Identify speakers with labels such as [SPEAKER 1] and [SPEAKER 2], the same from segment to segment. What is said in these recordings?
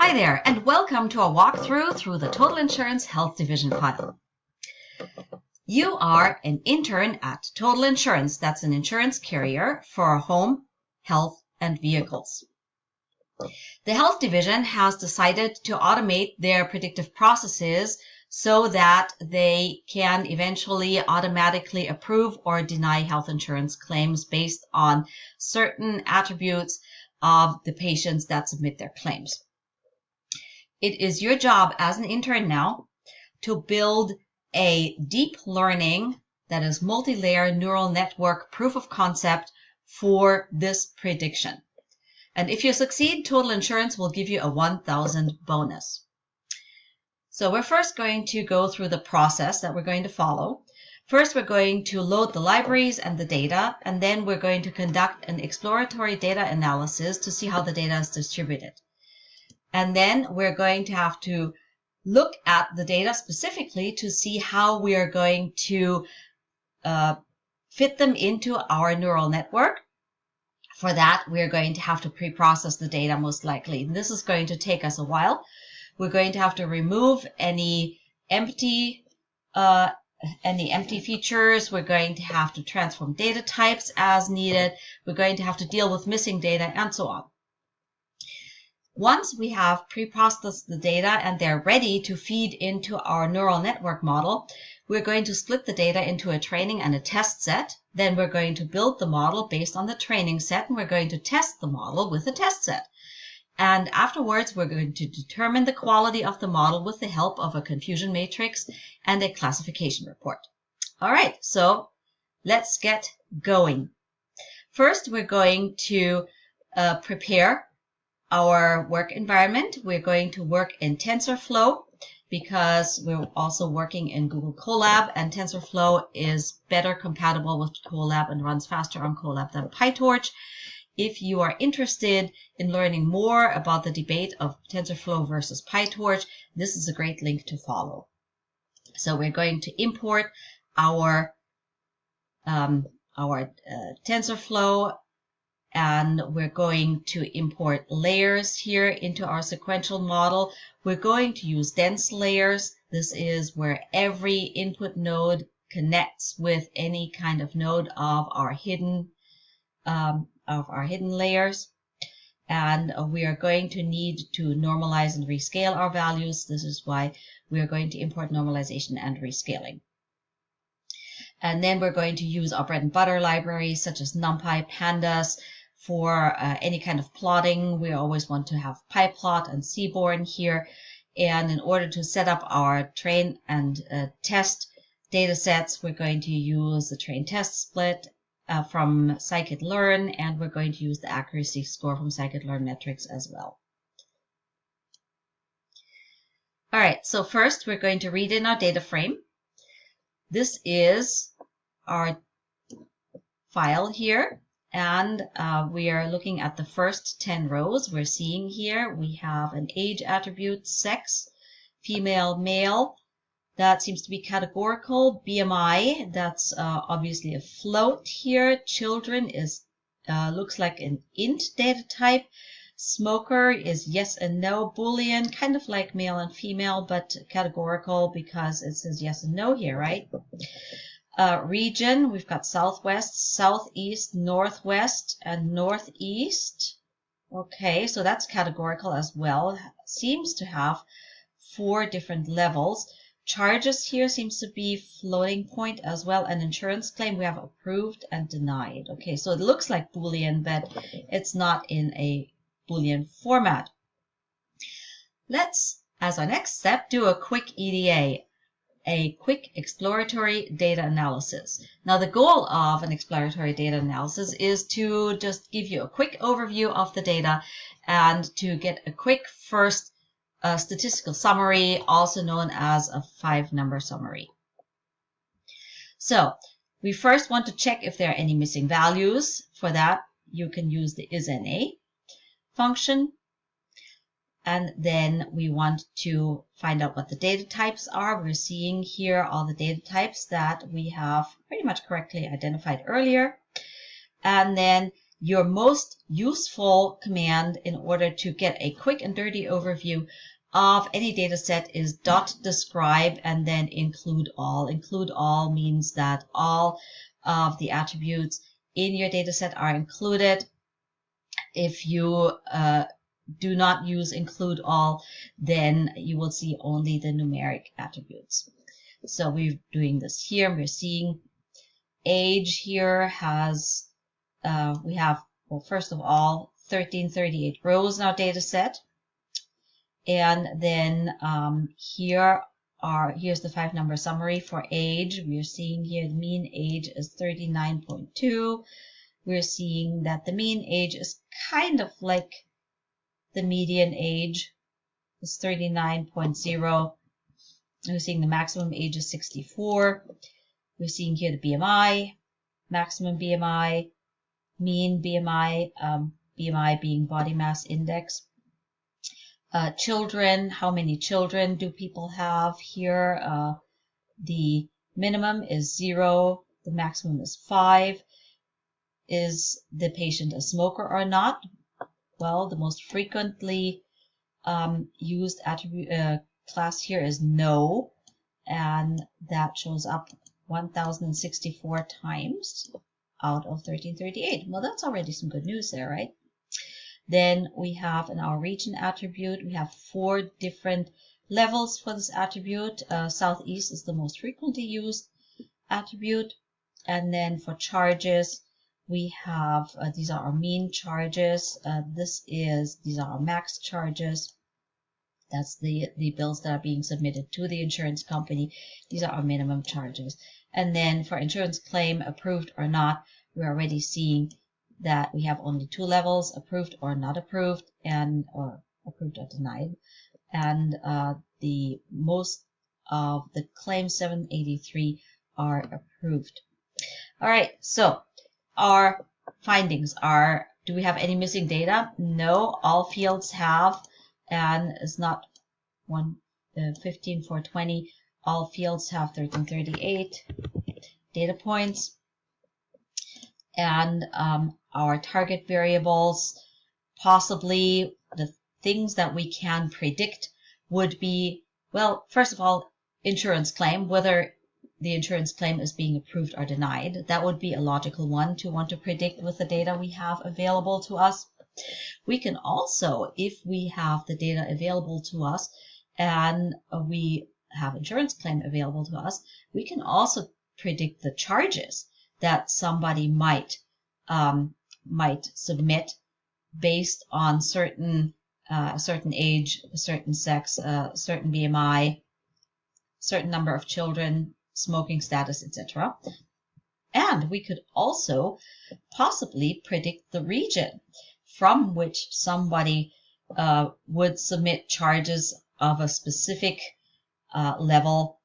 [SPEAKER 1] Hi there, and welcome to a walkthrough through the Total Insurance Health Division file. You are an intern at Total Insurance. That's an insurance carrier for home, health, and vehicles. The Health Division has decided to automate their predictive processes so that they can eventually automatically approve or deny health insurance claims based on certain attributes of the patients that submit their claims. It is your job as an intern now to build a deep learning, that is multi-layer neural network proof of concept for this prediction. And if you succeed, Total Insurance will give you a 1,000 bonus. So we're first going to go through the process that we're going to follow. First, we're going to load the libraries and the data, and then we're going to conduct an exploratory data analysis to see how the data is distributed. And then we're going to have to look at the data specifically to see how we are going to fit them into our neural network. For that, we're going to have to pre-process the data most likely. And this is going to take us a while. We're going to have to remove any empty features. We're going to have to transform data types as needed. We're going to have to deal with missing data and so on. Once we have pre-processed the data and they're ready to feed into our neural network model, we're going to split the data into a training and a test set. Then we're going to build the model based on the training set, and we're going to test the model with the test set. And afterwards, we're going to determine the quality of the model with the help of a confusion matrix and a classification report. All right, so let's get going. First, we're going to prepare our work environment. We're going to work in TensorFlow because we're also working in Google Colab, and TensorFlow is better compatible with Colab and runs faster on Colab than PyTorch. If you are interested in learning more about the debate of TensorFlow versus PyTorch, this is a great link to follow. So we're going to import our TensorFlow, and we're going to import layers here into our sequential model. We're going to use dense layers. This is where every input node connects with any kind of node of our hidden layers. And we are going to need to normalize and rescale our values. This is why we are going to import normalization and rescaling. And then we're going to use our bread and butter libraries such as NumPy, Pandas. For any kind of plotting, we always want to have PyPlot and Seaborn here. And in order to set up our train and test data sets, we're going to use the train test split from scikit-learn, and we're going to use the accuracy score from scikit-learn metrics as well. All right, so first we're going to read in our data frame. This is our file here. And we are looking at the first 10 rows. We're seeing here we have an age attribute, sex, female, male. That seems to be categorical. BMI, that's obviously a float here. Children is looks like an int data type. Smoker is yes and no. Boolean, kind of like male and female, but categorical because it says yes and no here, right? Region, we've got southwest, southeast, northwest, and northeast. Okay, so that's categorical as well. Seems to have 4 different levels. Charges here seems to be floating point as well. An insurance claim, we have approved and denied. Okay, so it looks like Boolean, but it's not in a Boolean format. Let's, as our next step, do a quick EDA. A quick exploratory data analysis. Now, the goal of an exploratory data analysis is to just give you a quick overview of the data and to get a quick first statistical summary, also known as a 5-number summary. So we first want to check if there are any missing values. For that, you can use the isNA function. And then we want to find out what the data types are. We're seeing here all the data types that we have pretty much correctly identified earlier. And then your most useful command in order to get a quick and dirty overview of any data set is .describe and then include all. Include all means that all of the attributes in your data set are included. If you do not use include all, then you will see only the numeric attributes. So we're doing this here. We're seeing age here has, we have, well, first of all, 1338 rows in our data set. And then here's the 5-number summary for age. We're seeing here the mean age is 39.2. We're seeing that the mean age is kind of like the median age is 39.0. We're seeing the maximum age is 64. We're seeing here the BMI, maximum BMI, mean BMI, BMI being body mass index. Children, how many children do people have here? The minimum is 0, the maximum is 5. Is the patient a smoker or not? Well, the most frequently used attribute class here is no, and that shows up 1,064 times out of 1338. Well, that's already some good news there, right? Then we have in our region attribute, we have 4 different levels for this attribute. Southeast is the most frequently used attribute. And then for charges, we have, these are our mean charges. These are our max charges. That's the bills that are being submitted to the insurance company. These are our minimum charges. And then for insurance claim, approved or not, we're already seeing that we have only 2 levels, approved or not approved, or approved or denied. And the most of the claims, 783, are approved. All right, so our findings are, do we have any missing data? No, all fields have, and it's not 15,420. All fields have 1338 data points. And our target variables, possibly the things that we can predict would be, well, first of all, insurance claim, whether the insurance claim is being approved or denied. That would be a logical one to want to predict with the data we have available to us. We can also, if we have the data available to us and we have insurance claim available to us, we can also predict the charges that somebody might submit based on certain age, certain sex, certain BMI, certain number of children, smoking status, etc. And we could also possibly predict the region from which somebody would submit charges of a specific level,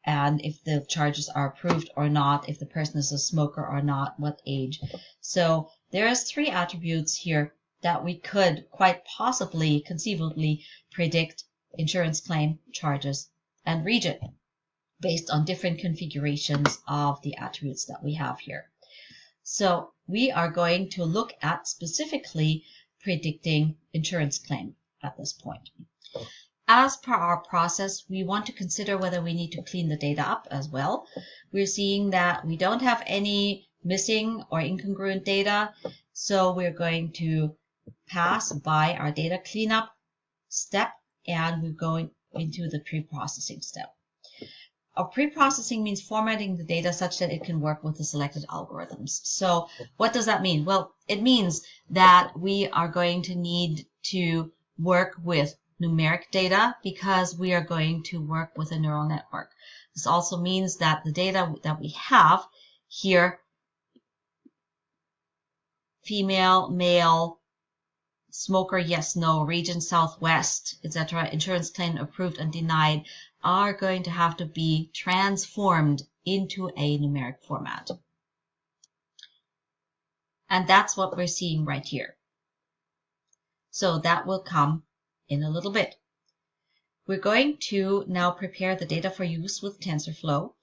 [SPEAKER 1] and if the charges are approved or not, if the person is a smoker or not, what age. So there's 3 attributes here that we could quite possibly, conceivably predict: insurance claim, charges, and region, based on different configurations of the attributes that we have here. So we are going to look at specifically predicting insurance claim at this point. As per our process, we want to consider whether we need to clean the data up as well. We're seeing that we don't have any missing or incongruent data, so we're going to pass by our data cleanup step, and we're going into the pre-processing step. Our pre-processing means formatting the data such that it can work with the selected algorithms. So what does that mean? Well, it means that we are going to need to work with numeric data because we are going to work with a neural network. This also means that the data that we have here, female, male, smoker, yes, no, region, southwest, etc., insurance claim approved and denied, are going to have to be transformed into a numeric format. And that's what we're seeing right here. So that will come in a little bit. We're going to now prepare the data for use with TensorFlow.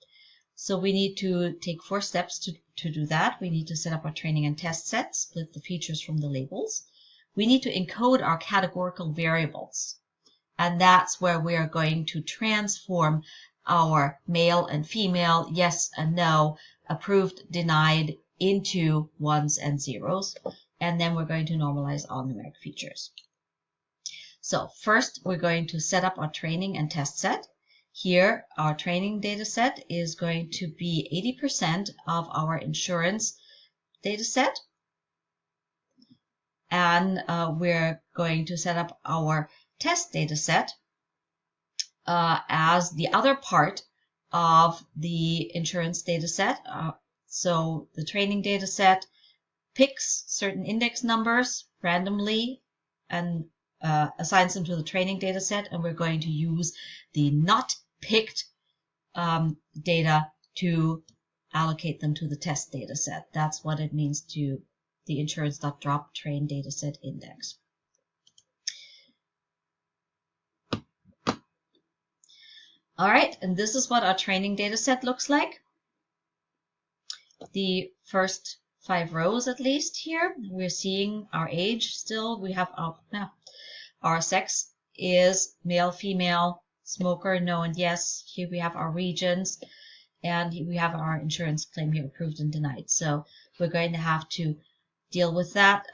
[SPEAKER 1] So we need to take 4 steps to do that. We need to set up our training and test set, split the features from the labels. We need to encode our categorical variables. And that's where we are going to transform our male and female, yes and no, approved, denied, into ones and zeros. And then we're going to normalize all numeric features. So first, we're going to set up our training and test set. Here, our training data set is going to be 80% of our insurance data set. And we're going to set up our test data set as the other part of the insurance data set. So the training data set picks certain index numbers randomly and assigns them to the training data set, and we're going to use the not picked data to allocate them to the test data set. That's what it means to the insurance.drop train data set index. All right, and this is what our training data set looks like. The first 5 rows, at least here, we're seeing our age still. We have our sex is male, female, smoker, no and yes. Here we have our regions, and we have our insurance claim here, approved and denied. So we're going to have to deal with that.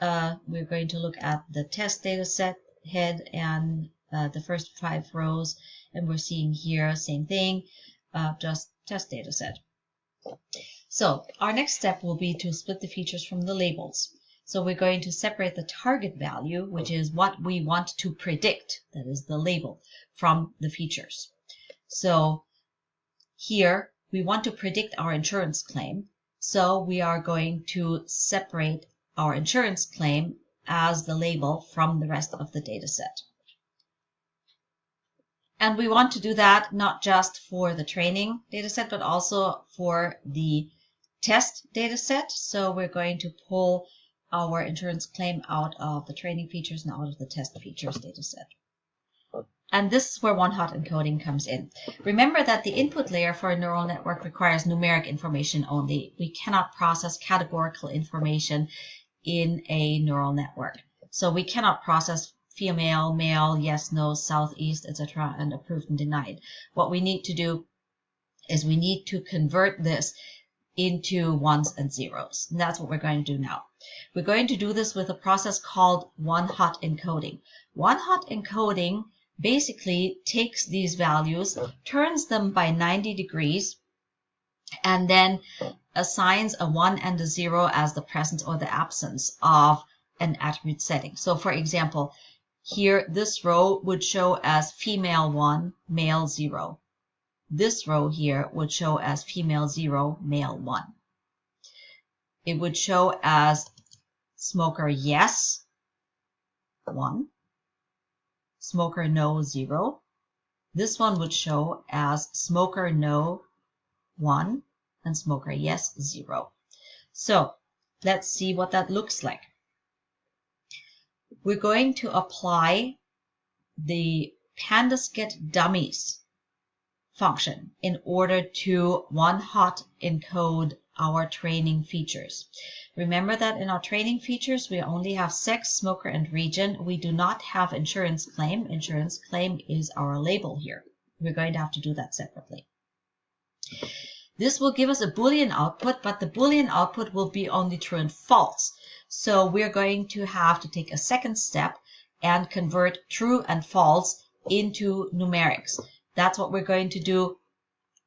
[SPEAKER 1] We're going to look at the test data set head and the first 5 rows, and we're seeing here same thing, just test data set. So our next step will be to split the features from the labels. So we're going to separate the target value, which is what we want to predict, that is the label, from the features. So here we want to predict our insurance claim. So we are going to separate our insurance claim as the label from the rest of the data set. And we want to do that not just for the training data set, but also for the test data set. So we're going to pull our insurance claim out of the training features and out of the test features data set. And this is where one-hot encoding comes in. Remember that the input layer for a neural network requires numeric information only. We cannot process categorical information in a neural network. So we cannot process female, male, yes, no, southeast, etc., and approved and denied. What we need to do is we need to convert this into ones and zeros. And that's what we're going to do now. We're going to do this with a process called one-hot encoding. One-hot encoding basically takes these values, turns them by 90 degrees, and then assigns a 1 and a 0 as the presence or the absence of an attribute setting. So for example, here this row would show as female 1, male 0. This row here would show as female 0, male 1. It would show as smoker yes 1, smoker no 0. This one would show as smoker no 1 and smoker yes 0. So let's see what that looks like. We're going to apply the pandas get dummies function in order to one-hot encode our training features. Remember that in our training features, we only have sex, smoker, and region. We do not have insurance claim. Insurance claim is our label here. We're going to have to do that separately. This will give us a Boolean output, but the Boolean output will be only true and false. So we're going to have to take a second step and convert true and false into numerics. That's what we're going to do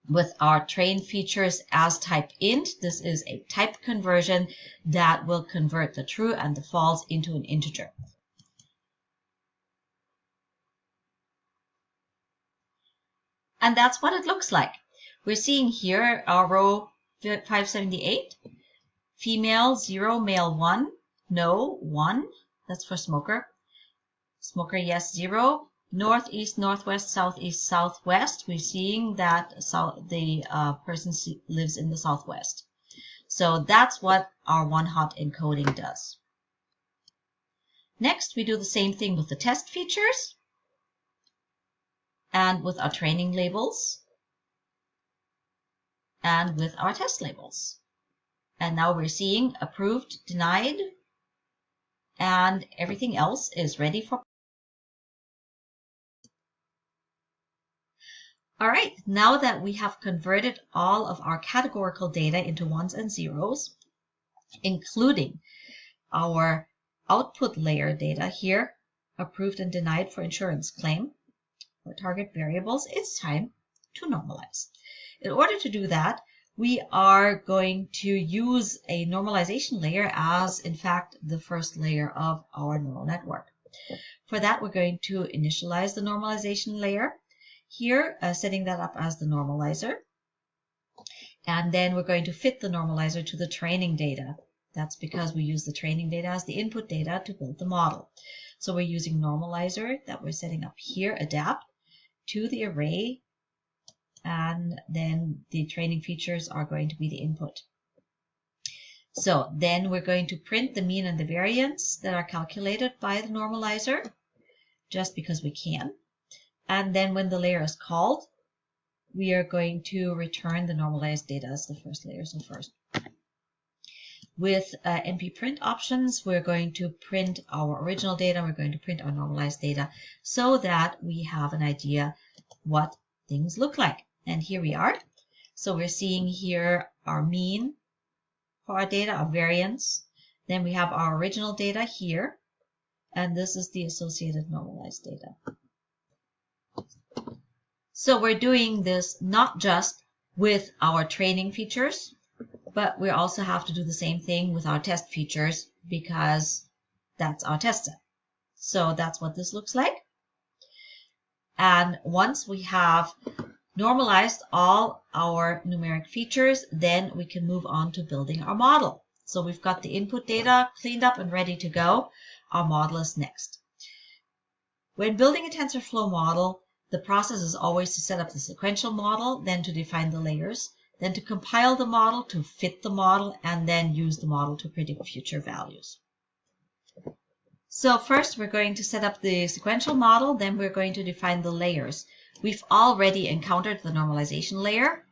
[SPEAKER 1] with our train features as type int. This is a type conversion that will convert the true and the false into an integer. And that's what it looks like. We're seeing here our row 578, female 0, male 1, no 1, that's for smoker, smoker yes 0, northeast, northwest, southeast, southwest. We're seeing that the person lives in the southwest. So that's what our one-hot encoding does. Next, we do the same thing with the test features and with our training labels. and with our test labels. And now we're seeing approved, denied, and everything else is ready for. All right, now that we have converted all of our categorical data into ones and zeros, including our output layer data here, approved and denied for insurance claim, or target variables, it's time to normalize. In order to do that, we are going to use a normalization layer as, in fact, the first layer of our neural network. For that, we're going to initialize the normalization layer. Here, setting that up as the normalizer. And then we're going to fit the normalizer to the training data. That's because we use the training data as the input data to build the model. So we're using normalizer that we're setting up here, adapt, to the array. And then the training features are going to be the input. So then we're going to print the mean and the variance that are calculated by the normalizer, just because we can. And then when the layer is called, we are going to return the normalized data as the first layer. So first, with NP print options, we're going to print our original data. We're going to print our normalized data so that we have an idea what things look like. And here we are. So we're seeing here our mean for our data, our variance. Then we have our original data here. And this is the associated normalized data. So we're doing this not just with our training features, but we also have to do the same thing with our test features because that's our test set. So that's what this looks like. And once we have normalized all our numeric features, then we can move on to building our model. So we've got the input data cleaned up and ready to go. Our model is next. When building a TensorFlow model, the process is always to set up the sequential model, then to define the layers, then to compile the model to fit the model, and then use the model to predict future values. So first we're going to set up the sequential model, then we're going to define the layers. We've already encountered the normalization layer,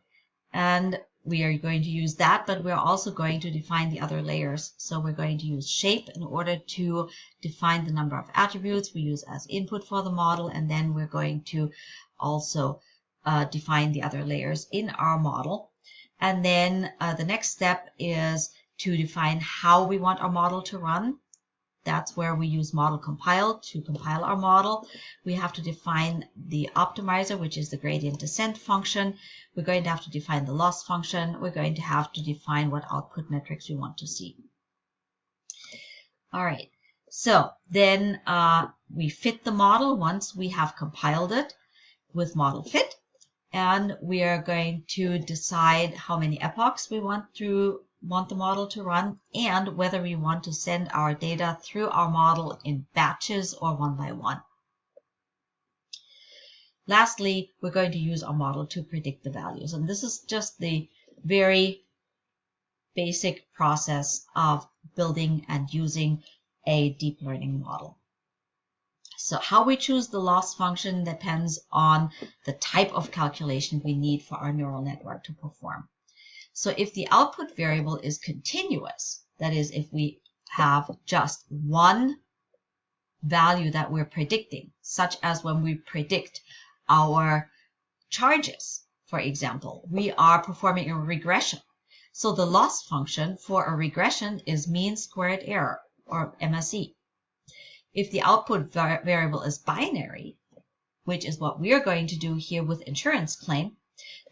[SPEAKER 1] and we are going to use that, but we're also going to define the other layers. So we're going to use shape in order to define the number of attributes we use as input for the model, and then we're going to also define the other layers in our model. And then the next step is to define how we want our model to run. That's where we use model compile to compile our model. We have to define the optimizer, which is the gradient descent function. We're going to have to define the loss function. We're going to have to define what output metrics we want to see. All right, so then we fit the model once we have compiled it with model fit. And we are going to decide how many epochs we want the model to run, and whether we want to send our data through our model in batches or one by one. Lastly, we're going to use our model to predict the values. And this is just the very basic process of building and using a deep learning model. So how we choose the loss function depends on the type of calculation we need for our neural network to perform. So if the output variable is continuous, that is, if we have just one value that we're predicting, such as when we predict our charges, for example, we are performing a regression. So the loss function for a regression is mean squared error, or MSE. If the output variable is binary, which is what we are going to do here with insurance claim,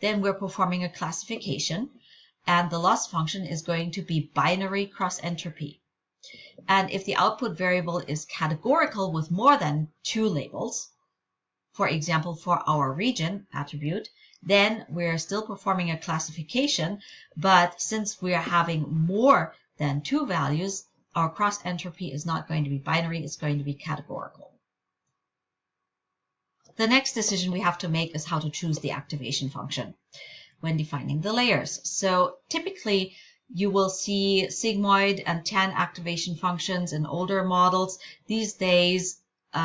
[SPEAKER 1] then we're performing a classification, and the loss function is going to be binary cross entropy. And if the output variable is categorical with more than 2 labels, for example, for our region attribute, then we're still performing a classification, but since we are having more than 2 values, our cross entropy is not going to be binary, it's going to be categorical. The next decision we have to make is how to choose the activation function when defining the layers. So typically you will see sigmoid and tan activation functions in older models. These days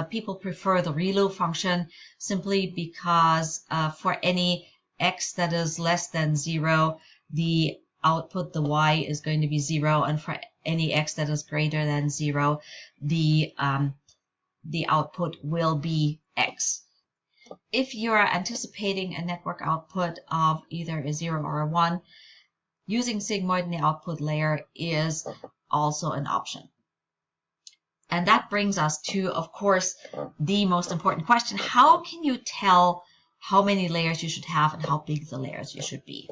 [SPEAKER 1] people prefer the ReLO function simply because for any x that is less than 0, the output, the y, is going to be 0, and for any x that is greater than 0, the output will be x. If you are anticipating a network output of either a 0 or a 1, using sigmoid in the output layer is also an option. And that brings us to, of course, the most important question. How can you tell how many layers you should have and how big the layers you should be?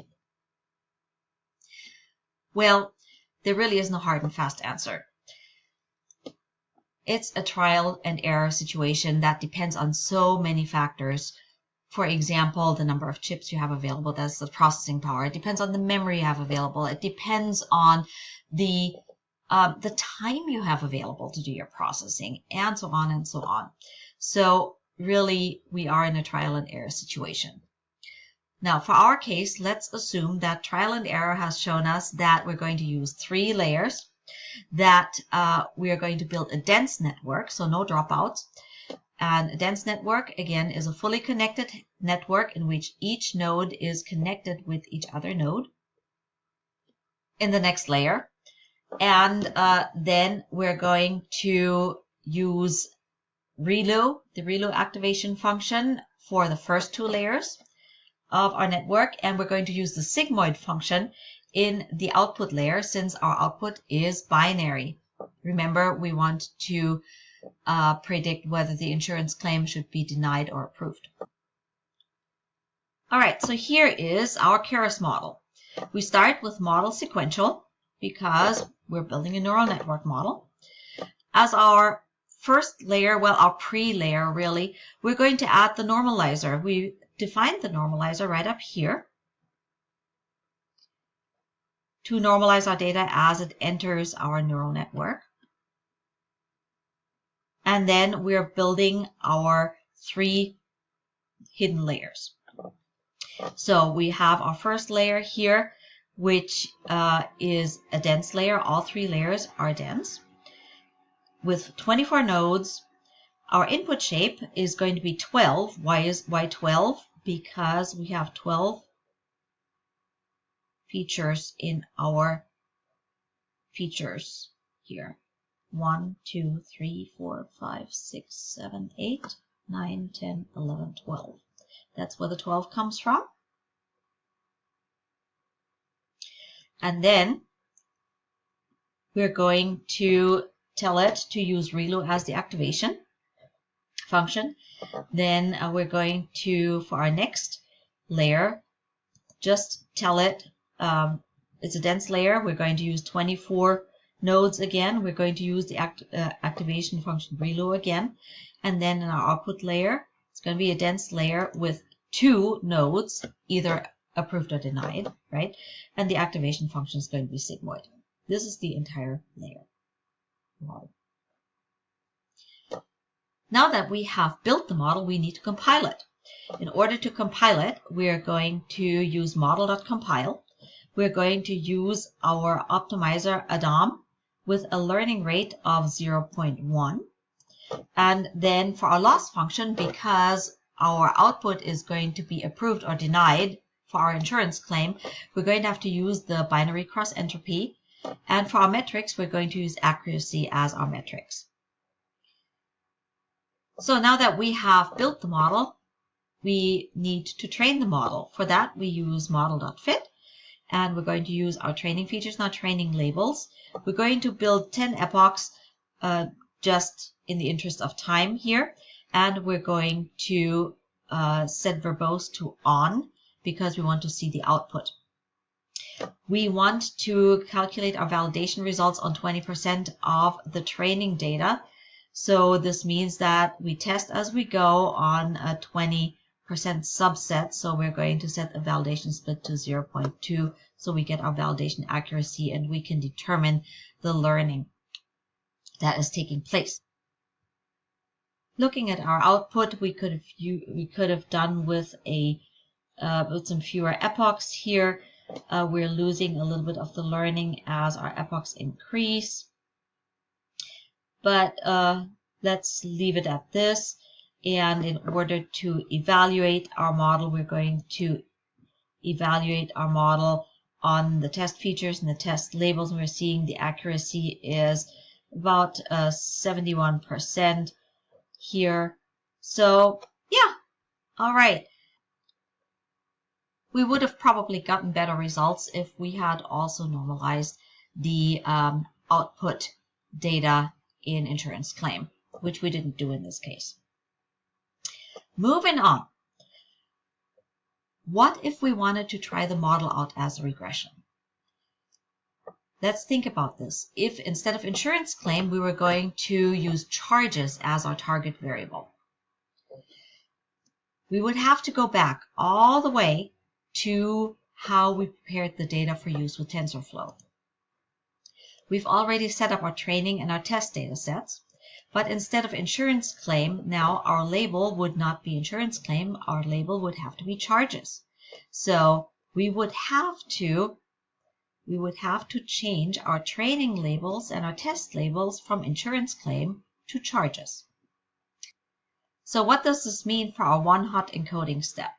[SPEAKER 1] Well, there really is no hard and fast answer. It's a trial and error situation that depends on so many factors. For example, the number of chips you have available, that's the processing power. It depends on the memory you have available. It depends on the time you have available to do your processing, and so on and so on. So really, we are in a trial and error situation. Now, for our case, let's assume that trial and error has shown us that we're going to use 3 layers, that we are going to build a dense network, so no dropouts. And a dense network, again, is a fully connected network in which each node is connected with each other node in the next layer. And then we're going to use ReLU, the ReLU activation function, for the first 2 layers of our network. And we're going to use the sigmoid function in the output layer, since our output is binary. Remember, we want to predict whether the insurance claim should be denied or approved. All right, so here is our Keras model. We start with model sequential because we're building a neural network model. As our first layer, well, our pre-layer really, we're going to add the normalizer. We defined the normalizer right up here to normalize our data as it enters our neural network. And then we're building our 3 hidden layers. So we have our first layer here, which is a dense layer. All 3 layers are dense with 24 nodes. Our input shape is going to be 12. Why 12? Because we have 12 features in our features here. 1, 2, 3, 4, 5, 6, 7, 8, 9, 10, 11, 12. That's where the 12 comes from. And then we're going to tell it to use ReLU as the activation function. Then we're going to, for our next layer, just tell it, it's a dense layer. We're going to use 24 nodes again. We're going to use the activation function ReLU again. And then in our output layer, it's going to be a dense layer with 2 nodes, either approved or denied, right? And the activation function is going to be sigmoid. This is the entire layer model. Now that we have built the model, we need to compile it. In order to compile it, we are going to use model.compile. We're going to use our optimizer ADAM with a learning rate of 0.1. And then for our loss function, because our output is going to be approved or denied for our insurance claim, we're going to have to use the binary cross entropy. And for our metrics, we're going to use accuracy as our metrics. So now that we have built the model, we need to train the model. For that, we use model.fit, and we're going to use our training features, not training labels. We're going to build 10 epochs just in the interest of time here, and we're going to set verbose to on because we want to see the output. We want to calculate our validation results on 20% of the training data. So this means that we test as we go on a 20% subset. So we're going to set a validation split to 0.2 so we get our validation accuracy and we can determine the learning that is taking place. Looking at our output, we could have done with some fewer epochs here. We're losing a little bit of the learning as our epochs increase. But let's leave it at this. And in order to evaluate our model, we're going to evaluate our model on the test features and the test labels, and we're seeing the accuracy is about 71% here. So yeah, all right. We would have probably gotten better results if we had also normalized the output data in insurance claim, which we didn't do in this case. Moving on. What if we wanted to try the model out as a regression? Let's think about this. If instead of insurance claim, we were going to use charges as our target variable, we would have to go back all the way to how we prepared the data for use with TensorFlow. We've already set up our training and our test data sets, but instead of insurance claim, now our label would not be insurance claim, our label would have to be charges. So we would have to change our training labels and our test labels from insurance claim to charges. So what does this mean for our one-hot encoding step?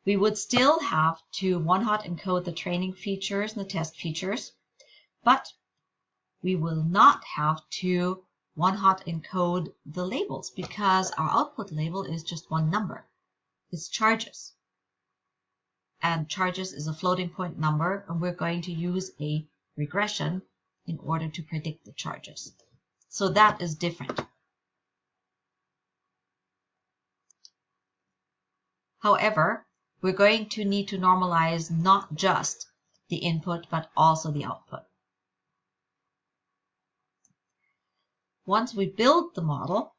[SPEAKER 1] We would still have to one-hot encode the training features and the test features, but we will not have to one-hot encode the labels because our output label is just one number. It's charges. And charges is a floating point number, and we're going to use a regression in order to predict the charges. So that is different. However, we're going to need to normalize not just the input, but also the output. Once we build the model,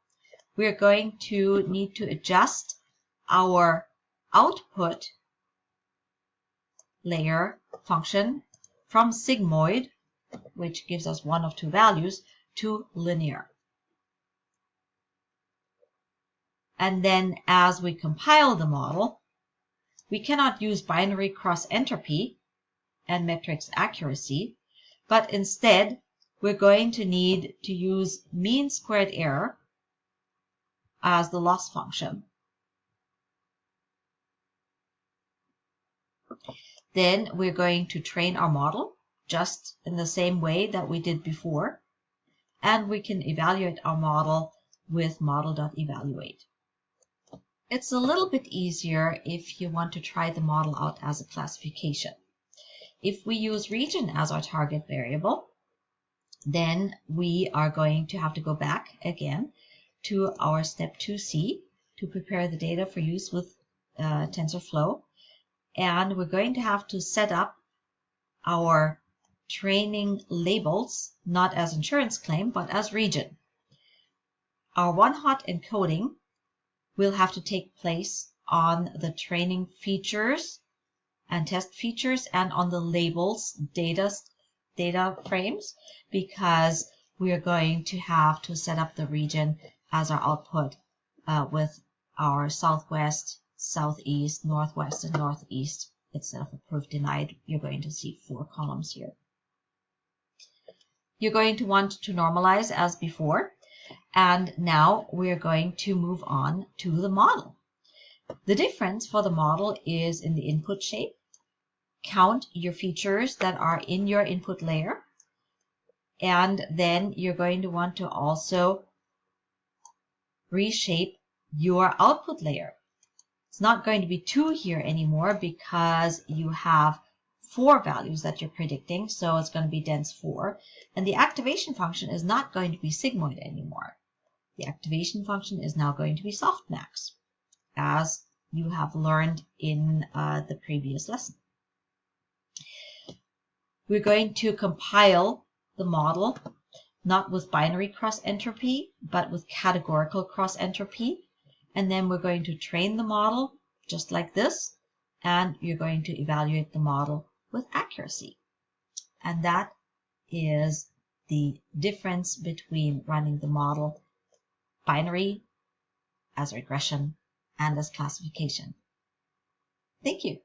[SPEAKER 1] we're going to need to adjust our output layer function from sigmoid, which gives us one of two values, to linear. And then as we compile the model, we cannot use binary cross entropy and metrics accuracy, but instead we're going to need to use mean squared error as the loss function. Then we're going to train our model just in the same way that we did before, and we can evaluate our model with model.evaluate. It's a little bit easier if you want to try the model out as a classification. If we use region as our target variable, then we are going to have to go back again to our step 2C to prepare the data for use with TensorFlow. And we're going to have to set up our training labels, not as insurance claim, but as region. Our one-hot encoding will have to take place on the training features and test features and on the labels data frames, because we are going to have to set up the region as our output with our southwest, southeast, northwest, and northeast. Instead of approved, denied, you're going to see 4 columns here. You're going to want to normalize as before, and now we're going to move on to the model. The difference for the model is in the input shape. Count your features that are in your input layer, and then you're going to want to also reshape your output layer. It's not going to be 2 here anymore because you have 4 values that you're predicting, so it's going to be dense 4. And the activation function is not going to be sigmoid anymore. The activation function is now going to be softmax, as you have learned in the previous lesson. We're going to compile the model, not with binary cross entropy, but with categorical cross entropy. And then we're going to train the model just like this, and you're going to evaluate the model with accuracy. And that is the difference between running the model binary as regression and as classification. Thank you.